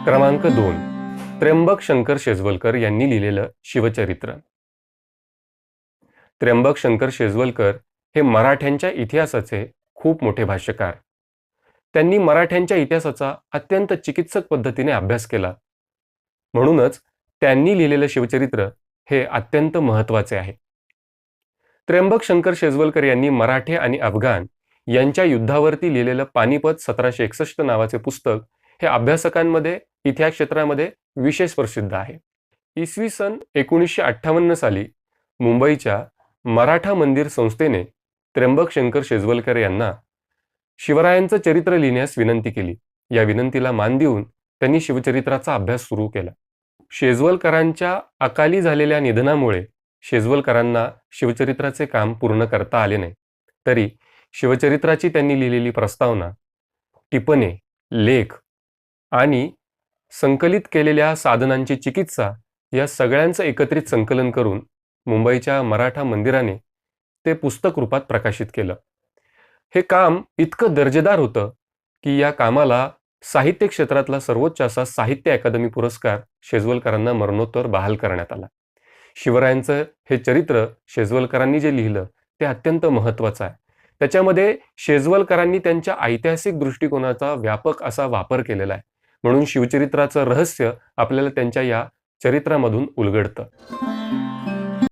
क्रमांक 2. त्र्यंबक शंकर शेजवलकर यांनी लिहिलेलं शिवचरित्र. त्र्यंबक शंकर शेजवलकर हे मराठ्यांच्या इतिहासाचे खूप मोठे भाष्यकार. त्यांनी मराठ्यांच्या इतिहासाचा अत्यंत चिकित्सक पद्धतीने अभ्यास केला. म्हणूनच त्यांनी लिहिलेलं शिवचरित्र हे अत्यंत महत्त्वाचे आहे. त्र्यंबक शंकर शेजवलकर यांनी मराठे आणि अफगाण यांच्या युद्धावरती लिहिलेलं पानिपत 1761 नावाचे पुस्तक हे अभ्यासकांमध्ये इतिहास क्षेत्रामध्ये विशेष प्रसिद्ध आहे. इसवी सन 1958 साली मुंबईच्या मराठा मंदिर संस्थेने त्र्यंबक शंकर शेजवलकर यांना शिवरायांचं चरित्र लिहिण्यास विनंती केली. या विनंतीला मान देऊन त्यांनी शिवचरित्राचा अभ्यास सुरू केला. शेजवलकरांच्या अकाली झालेल्या निधनामुळे शेजवलकरांना शिवचरित्राचे काम पूर्ण करता आले नाही. तरी शिवचरित्राची त्यांनी लिहिलेली प्रस्तावना, टिपणे, लेख आणि संकलित केलेल्या साधनांची चिकित्सा या सगळ्यांचं एकत्रित संकलन करून मुंबईच्या मराठा मंदिराने ते पुस्तक रूपात प्रकाशित केलं. हे काम इतकं दर्जेदार होतं की या कामाला साहित्य क्षेत्रातला सर्वोच्च असा साहित्य अकादमी पुरस्कार शेजवलकरांना मरणोत्तर बहाल करण्यात आला. शिवरायांचं हे चरित्र शेजवलकरांनी जे लिहिलं ते अत्यंत महत्त्वाचं आहे. त्याच्यामध्ये शेजवलकरांनी त्यांच्या ऐतिहासिक दृष्टिकोनाचा व्यापक असा वापर केलेला आहे. म्हणून शिवचरित्राचं रहस्य आपल्याला त्यांच्या या चरित्रामधून उलगडतं.